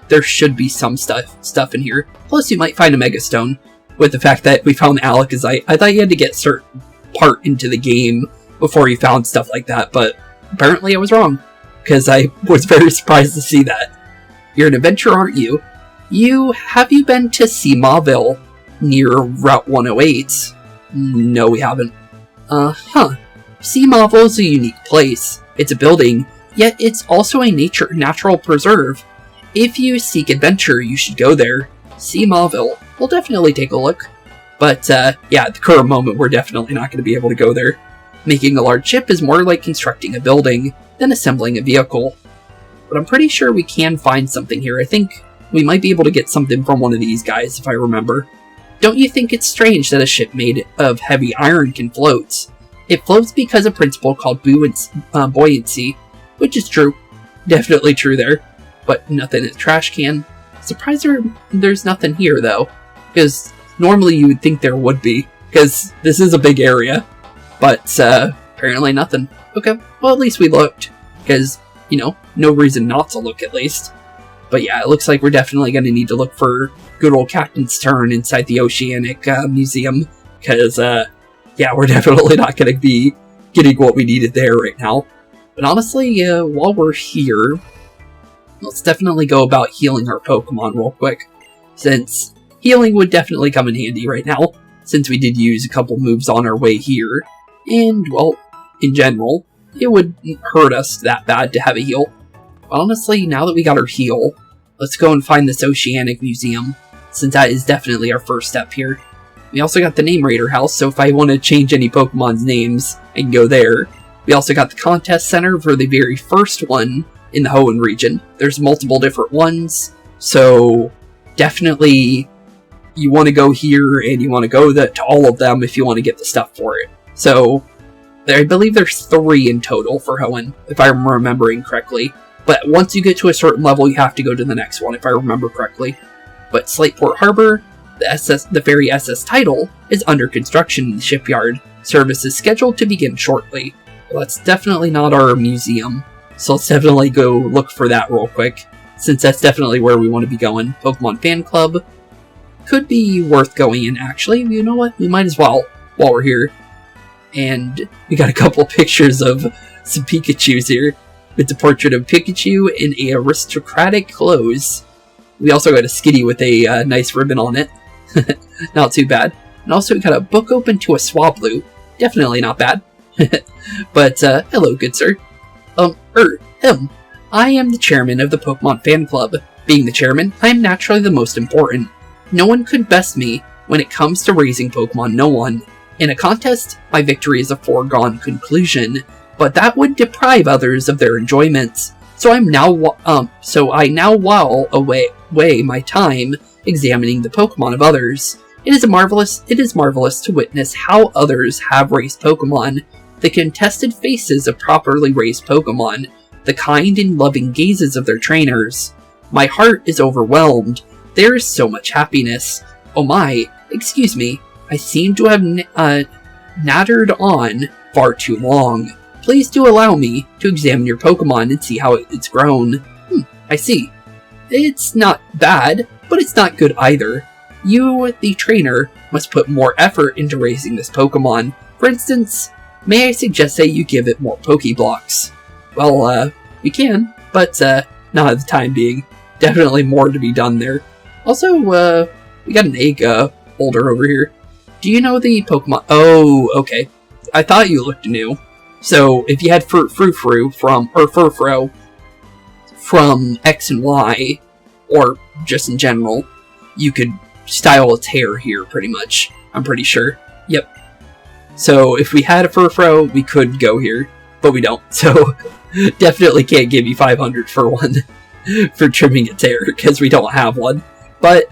there should be some stuff in here. Plus you might find a Mega Stone, with the fact that we found Alakazam. I thought you had to get certain part into the game before you found stuff like that, but apparently I was wrong, because I was very surprised to see that. You're an adventurer, aren't you? Have you been to Seamaville, near Route 108? No, we haven't. Seamaville is a unique place. It's a building, yet it's also a natural preserve. If you seek adventure, you should go there. Seamaville. We'll definitely take a look. But, yeah, at the current moment, we're definitely not going to be able to go there. Making a large ship is more like constructing a building than assembling a vehicle. But I'm pretty sure we can find something here. I think we might be able to get something from one of these guys, if I remember. Don't you think it's strange that a ship made of heavy iron can float? It floats because of a principle called buoyancy, which is true. Definitely true there. But nothing in a trash can. Surprised there's nothing here, though. Because normally you would think there would be, because this is a big area. But, apparently nothing. Okay, well at least we looked. Because, you know, no reason not to look at least. But yeah, it looks like we're definitely going to need to look for good old Captain Stern inside the Oceanic Museum. Because, yeah, we're definitely not going to be getting what we needed there right now. But honestly, while we're here, let's definitely go about healing our Pokemon real quick. Since healing would definitely come in handy right now. Since we did use a couple moves on our way here. And, well, in general, it wouldn't hurt us that bad to have a heal. But honestly, now that we got our heal, let's go and find this Oceanic Museum. Since that is definitely our first step here. We also got the Name Raider House, so if I want to change any Pokemon's names, I can go there. We also got the Contest Center for the very first one in the Hoenn region. There's multiple different ones, so definitely you want to go here and you want to go to all of them if you want to get the stuff for it. So I believe there's 3 in total for Hoenn, if I'm remembering correctly. But once you get to a certain level, you have to go to the next one, if I remember correctly. But Slateport Harbor, the ferry SS Title, is under construction in the shipyard. Service is scheduled to begin shortly. Well, that's definitely not our museum, so let's definitely go look for that real quick, since that's definitely where we want to be going. Pokemon Fan Club could be worth going in, actually. You know what? We might as well, while we're here. And we got a couple pictures of some Pikachus here. It's a portrait of Pikachu in a aristocratic clothes. We also got a Skitty with a nice ribbon on it. Not too bad. And also we got a book open to a Swablu. Definitely not bad. But, hello, good sir. I am the chairman of the Pokemon Fan Club. Being the chairman, I am naturally the most important. No one could best me when it comes to raising Pokemon, no one. In a contest, my victory is a foregone conclusion, but that would deprive others of their enjoyment. So I now while away my time examining the Pokemon of others. It is marvelous to witness how others have raised Pokemon, the contested faces of properly raised Pokemon, the kind and loving gazes of their trainers. My heart is overwhelmed. There is so much happiness. Oh my, excuse me, I seem to have nattered on far too long. Please do allow me to examine your Pokemon and see how it's grown. I see. It's not bad, but it's not good either. You, the trainer, must put more effort into raising this Pokemon. For instance, may I suggest that you give it more Pokeblocks? Well, we can, but not at the time being. Definitely more to be done there. Also, we got an egg holder over here. Do you know the Pokemon? Oh, okay. I thought you looked new. So, if you had Furfro from X and Y, or just in general, you could style its hair here, pretty much. I'm pretty sure. Yep. So, if we had a Furfro, we could go here, but we don't. So, definitely can't give you 500 for one, for trimming its hair, because we don't have one. But,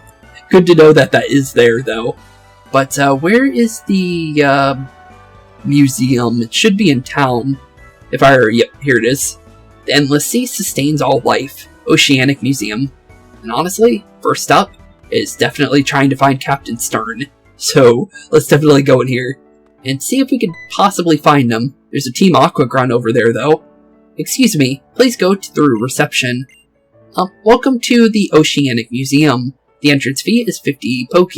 good to know that that is there, though. But, where is the, museum? It should be in town. Yep, here it is. The Endless Sea sustains all life. Oceanic Museum. And honestly, first up is definitely trying to find Captain Stern. So, let's definitely go in here and see if we can possibly find him. There's a Team Aqua grunt over there, though. Excuse me, please go through reception. Welcome to the Oceanic Museum. The entrance fee is 50 Poke.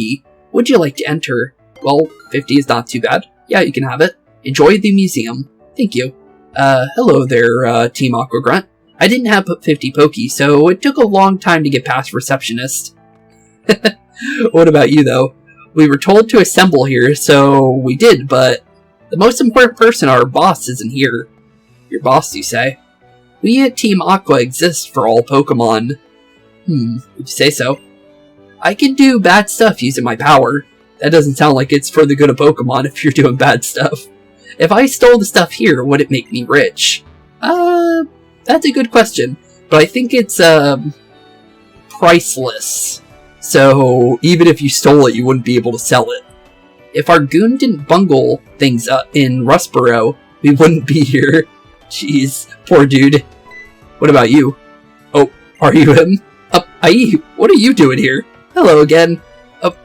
Would you like to enter? Well, 50 is not too bad. Yeah, you can have it. Enjoy the museum. Thank you. Hello there, Team Aqua Grunt. I didn't have 50 Poke, so it took a long time to get past receptionist. What about you, though? We were told to assemble here, so we did, but the most important person, our boss, isn't here. Your boss, you say? We at Team Aqua exist for all Pokemon. Would you say so? I can do bad stuff using my power. That doesn't sound like it's for the good of Pokemon if you're doing bad stuff. If I stole the stuff here, would it make me rich? That's a good question. But I think it's, priceless. So, even if you stole it, you wouldn't be able to sell it. If our goon didn't bungle things up in Rustboro, we wouldn't be here. Jeez, poor dude. What about you? Oh, are you him? Ai, what are you doing here? Hello again.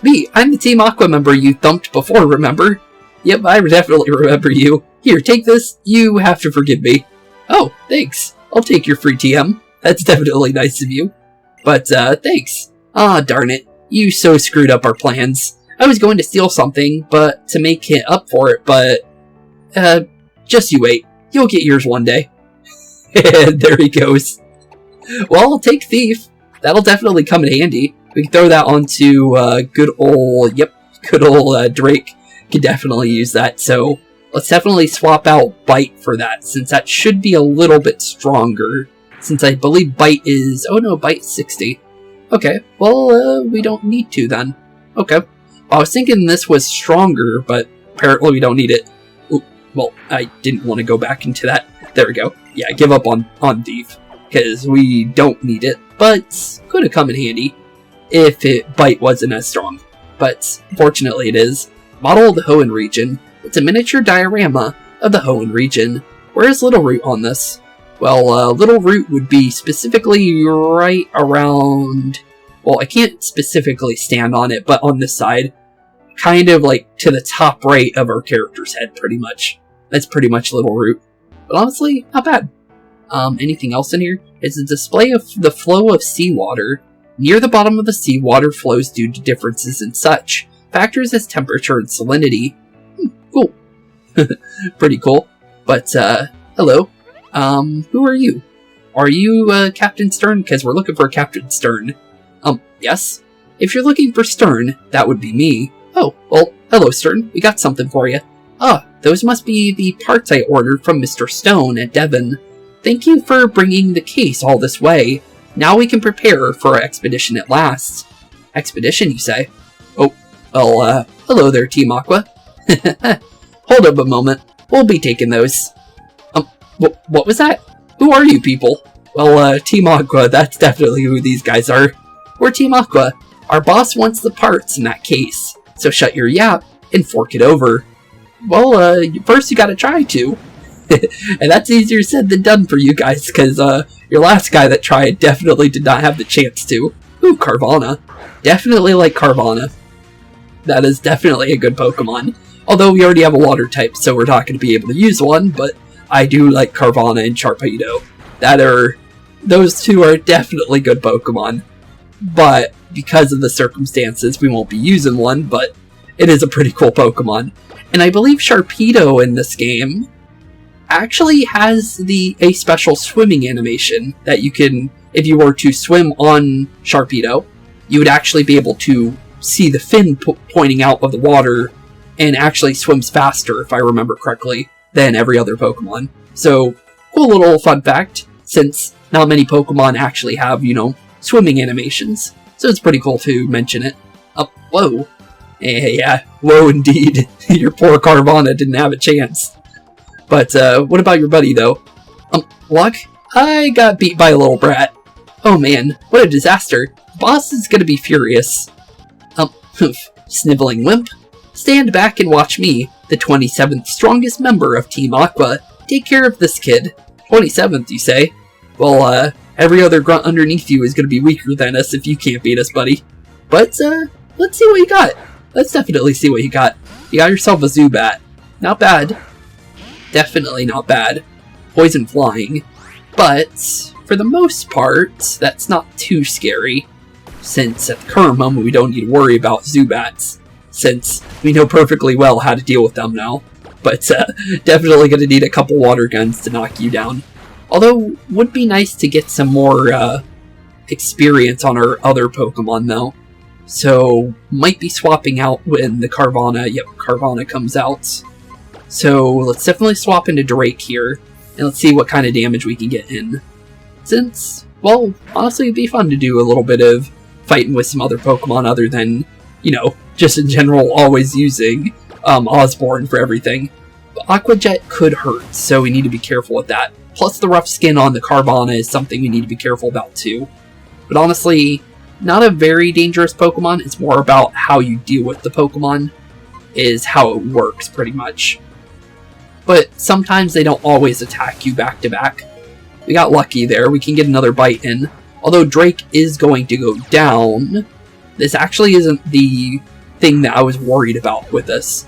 Me, I'm the Team Aqua member you thumped before, remember? Yep, I definitely remember you. Here, take this. You have to forgive me. Oh, thanks. I'll take your free TM. That's definitely nice of you. But, thanks. Ah, darn it. You so screwed up our plans. I was going to steal something, but to make it up for it, but... just you wait. You'll get yours one day. And there he goes. Well, I'll take Thief. That'll definitely come in handy. We can throw that onto, good old Drake. Could definitely use that, so let's definitely swap out Bite for that, since that should be a little bit stronger. Since I believe Bite is... oh no, Bite's 60. Okay, well, we don't need to then. Okay. I was thinking this was stronger, but apparently we don't need it. Ooh, well, I didn't want to go back into that. There we go. Yeah, give up on Thief, because we don't need it, but could have come in handy if Bite wasn't as strong. But fortunately it is. Model of the Hoenn region. It's a miniature diorama of the Hoenn region. Where is Little Root on this? Well, Little Root would be specifically right around... well, I can't specifically stand on it, but on this side. Kind of like to the top right of our character's head, pretty much. That's pretty much Little Root. But honestly, not bad. Anything else in here? It's a display of the flow of seawater. Near the bottom of the sea, water flows due to differences in such factors as temperature and salinity. Cool. Pretty cool. But, hello. Who are you? Are you, Captain Stern? Because we're looking for Captain Stern. Yes? If you're looking for Stern, that would be me. Oh, well, hello Stern. We got something for you. Ah, those must be the parts I ordered from Mr. Stone at Devon. thank you for bringing the case all this way. Now we can prepare for our expedition at last. Expedition, you say? Oh, well, hello there, Team Aqua. Hold up a moment. We'll be taking those. What was that? Who are you people? Well, Team Aqua, that's definitely who these guys are. We're Team Aqua. Our boss wants the parts in that case. So shut your yap and fork it over. Well, first you gotta try to. And that's easier said than done for you guys, because, your last guy that tried definitely did not have the chance to. Ooh, Carvanha. Definitely like Carvanha. That is definitely a good Pokemon. Although we already have a water type, so we're not going to be able to use one, but I do like Carvanha and Sharpedo. Those two are definitely good Pokemon. But because of the circumstances, we won't be using one, but it is a pretty cool Pokemon. And I believe Sharpedo in this game actually has a special swimming animation that you can, if you were to swim on Sharpedo, you would actually be able to see the fin pointing out of the water, and actually swims faster, if I remember correctly, than every other Pokemon. So, cool little fun fact, since not many Pokemon actually have, swimming animations. So it's pretty cool to mention it. Whoa. Yeah, whoa indeed. Your poor Carvanha didn't have a chance. But, what about your buddy, though? Luck? I got beat by a little brat. Oh man, what a disaster. The boss is gonna be furious. Sniveling wimp. Stand back and watch me, the 27th strongest member of Team Aqua, take care of this kid. 27th, you say? Well, every other grunt underneath you is gonna be weaker than us if you can't beat us, buddy. But, let's see what you got. Let's definitely see what you got. You got yourself a Zubat. Not bad. Definitely not bad. Poison flying. But, for the most part, that's not too scary. Since at the current moment we don't need to worry about Zubats. Since we know perfectly well how to deal with them now. But definitely going to need a couple water guns to knock you down. Although, would be nice to get some more experience on our other Pokemon though. So, might be swapping out when the Carvanha comes out. So, let's definitely swap into Drake here. And let's see what kind of damage we can get in. Since, well, honestly it'd be fun to do a little bit of fighting with some other Pokemon other than, just in general always using Osborne for everything. But Aqua Jet could hurt, so we need to be careful with that. Plus the rough skin on the Carvanha is something we need to be careful about too. But honestly, not a very dangerous Pokemon, it's more about how you deal with the Pokemon, is how it works pretty much. But sometimes they don't always attack you back to back. We got lucky there, we can get another bite in. Although Drake is going to go down, this actually isn't the thing that I was worried about with this.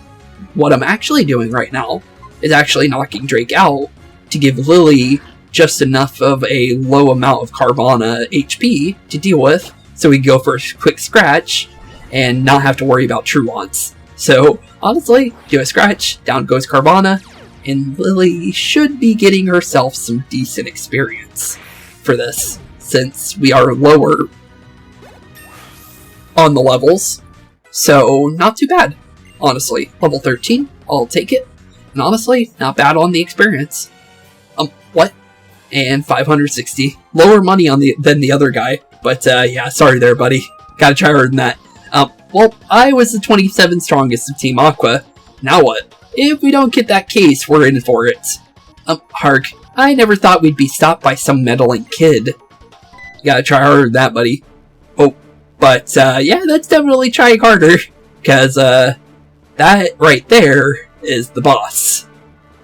What I'm actually doing right now is actually knocking Drake out to give Lily just enough of a low amount of Carvanha HP to deal with, so we can go for a quick scratch and not have to worry about Truants. So, honestly, do a scratch, down goes Carvanha, and Lily should be getting herself some decent experience for this, since we are lower on the levels. So, not too bad, honestly. Level 13, I'll take it. And honestly, not bad on the experience. What? And 560. Lower money on than the other guy. But, yeah, sorry there, buddy. Gotta try harder than that. Well, I was the 27th strongest of Team Aqua. Now what? If we don't get that case, we're in for it. Hark, I never thought we'd be stopped by some meddling kid. You gotta try harder than that, buddy. Oh, but, yeah, that's definitely trying harder. Because, that right there is the boss.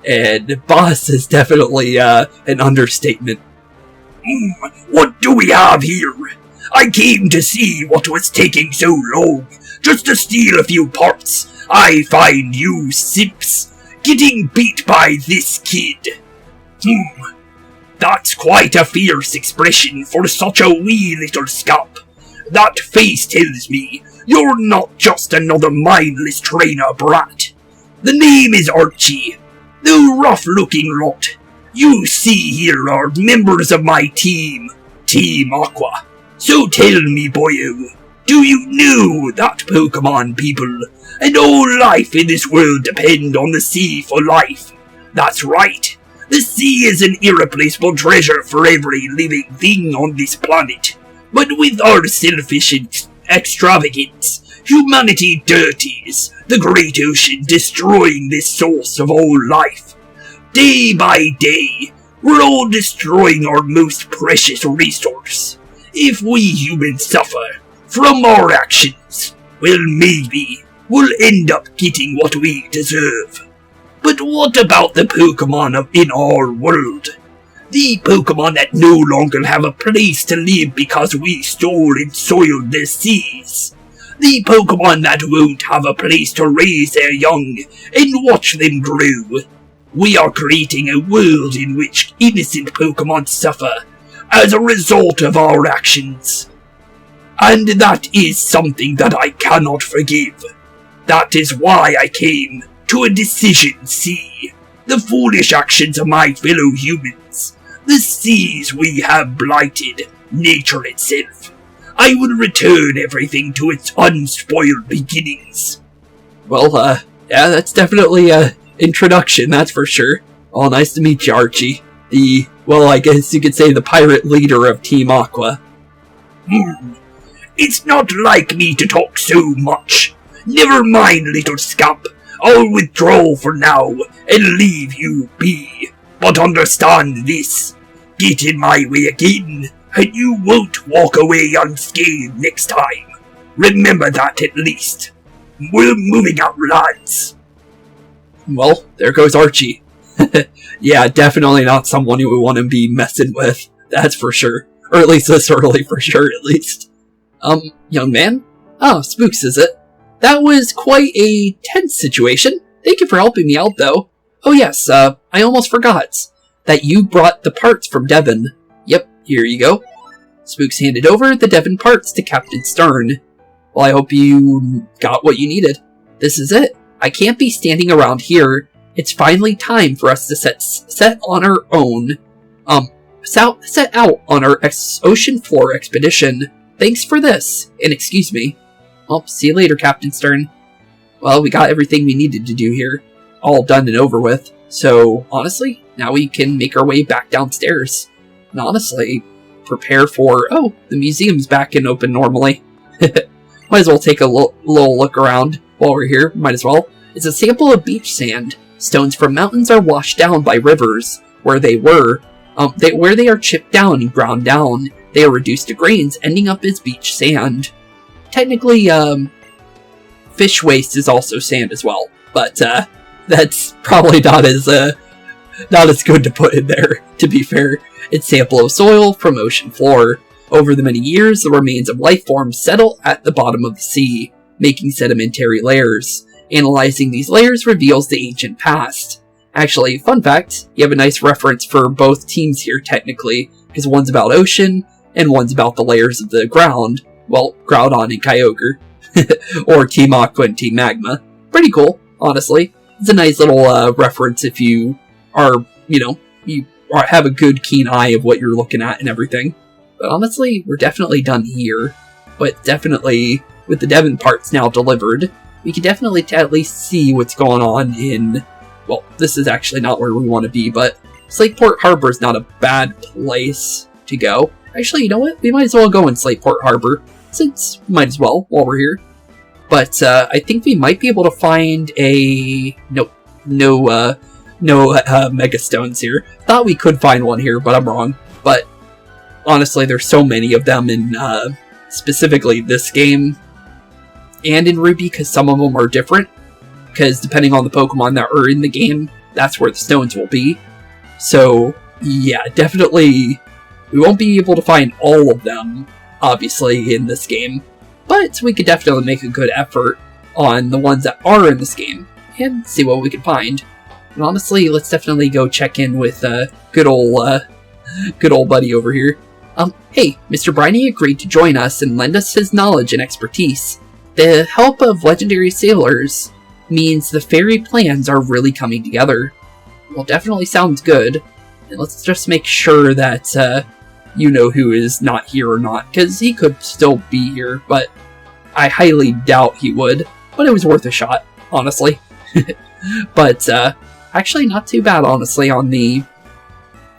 And boss is definitely, an understatement. What do we have here? I came to see what was taking so long, just to steal a few parts. I find you simps getting beat by this kid. That's quite a fierce expression for such a wee little scamp. That face tells me you're not just another mindless trainer brat. The name is Archie. The rough-looking lot you see here are members of my team, Team Aqua. So tell me, boyo, do you know that Pokemon people and all life in this world depend on the sea for life? That's right. The sea is an irreplaceable treasure for every living thing on this planet. But with our selfish extravagance, humanity dirties the great ocean, destroying this source of all life. Day by day, we're all destroying our most precious resource. If we humans suffer from our actions, well, maybe we'll end up getting what we deserve. But what about the Pokemon in our world? The Pokemon that no longer have a place to live because we stole and soiled their seas. The Pokemon that won't have a place to raise their young and watch them grow. We are creating a world in which innocent Pokemon suffer as a result of our actions. And that is something that I cannot forgive. That is why I came to a decision. See the foolish actions of my fellow humans, the seas we have blighted, nature itself. I will return everything to its unspoiled beginnings. Well, yeah, that's definitely a introduction, that's for sure. Oh, nice to meet you, Archie. Well, I guess you could say the pirate leader of Team Aqua. It's not like me to talk so much. Never mind, little scamp. I'll withdraw for now and leave you be. But understand this. Get in my way again, and you won't walk away unscathed next time. Remember that at least. We're moving out, lads. Well, there goes Archie. Yeah, definitely not someone you would want to be messing with. That's for sure. Or at least this early, for sure, at least. Young man? Oh, Spooks, is it? That was quite a tense situation. Thank you for helping me out, though. Oh yes, I almost forgot that you brought the parts from Devon. Yep, here you go. Spooks handed over the Devon parts to Captain Stern. Well, I hope you got what you needed. This is it. I can't be standing around here. It's finally time for us to set on our own, set out on our ocean floor expedition. Thanks for this, and excuse me. Well, see you later, Captain Stern. Well, we got everything we needed to do here. All done and over with. So, honestly, now we can make our way back downstairs. And honestly, prepare for... Oh, the museum's back and open normally. Might as well take a little look around while we're here. Might as well. It's a sample of beach sand. Stones from mountains are washed down by rivers. Where they are chipped down and ground down, they are reduced to grains, ending up as beach sand. Technically, fish waste is also sand as well, but that's probably not as good to put in there, to be fair. It's sample of soil from ocean floor. Over the many years, the remains of life forms settle at the bottom of the sea, making sedimentary layers. Analyzing these layers reveals the ancient past. Actually, fun fact, you have a nice reference for both teams here, technically, because one's about ocean, and one's about the layers of the ground. Well, Groudon and Kyogre. Or Team Aqua and Team Magma. Pretty cool, honestly. It's a nice little reference if you are, have a good keen eye of what you're looking at and everything. But honestly, we're definitely done here. But definitely, with the Devon parts now delivered, we can definitely at least see what's going on in... Well, this is actually not where we want to be, but Slateport Harbor is not a bad place to go. Actually, you know what? We might as well go in Slateport Harbor, since might as well while we're here. But I think we might be able to find a... No Mega Stones here. Thought we could find one here, but I'm wrong. But honestly, there's so many of them in specifically this game and in Ruby, because some of them are different. Because depending on the Pokemon that are in the game, that's where the stones will be. So, yeah, definitely, we won't be able to find all of them, obviously, in this game. But we could definitely make a good effort on the ones that are in this game, and see what we can find. And honestly, let's definitely go check in with good old buddy over here. Hey, Mr. Briny agreed to join us and lend us his knowledge and expertise. The help of legendary sailors means the fairy plans are really coming together. Well, definitely sounds good. And let's just make sure that you know who is not here or not, because he could still be here, but I highly doubt he would. But it was worth a shot, honestly. But actually not too bad, honestly, on the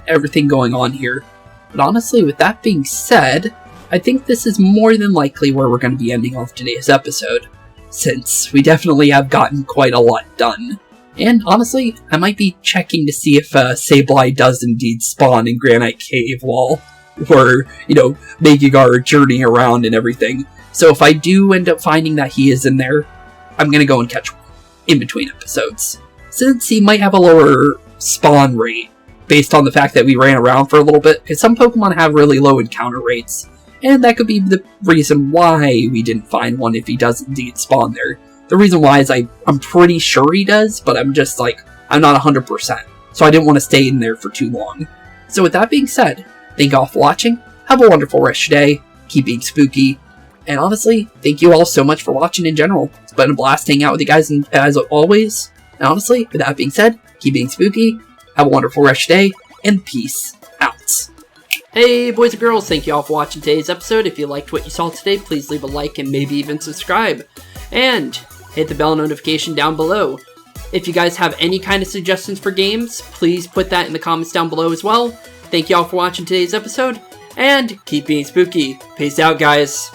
everything going on here. But honestly, with that being said, I think this is more than likely where we're going to be ending off today's episode, since we definitely have gotten quite a lot done. And honestly, I might be checking to see if Sableye does indeed spawn in Granite Cave while we're, making our journey around and everything. So if I do end up finding that he is in there, I'm going to go and catch one in between episodes, since he might have a lower spawn rate based on the fact that we ran around for a little bit, because some Pokemon have really low encounter rates, and that could be the reason why we didn't find one if he does indeed spawn there. The reason why is I'm pretty sure he does, but I'm just I'm not 100%, so I didn't want to stay in there for too long. So with that being said, thank you all for watching, have a wonderful rest of your day, keep being spooky, and honestly, thank you all so much for watching in general. It's been a blast hanging out with you guys as always, and honestly, with that being said, keep being spooky, have a wonderful rest of your day, and peace out. Hey boys and girls, thank you all for watching today's episode. If you liked what you saw today, please leave a like and maybe even subscribe. And hit the bell notification down below. If you guys have any kind of suggestions for games, please put that in the comments down below as well. Thank you all for watching today's episode, and keep being spooky. Peace out, guys.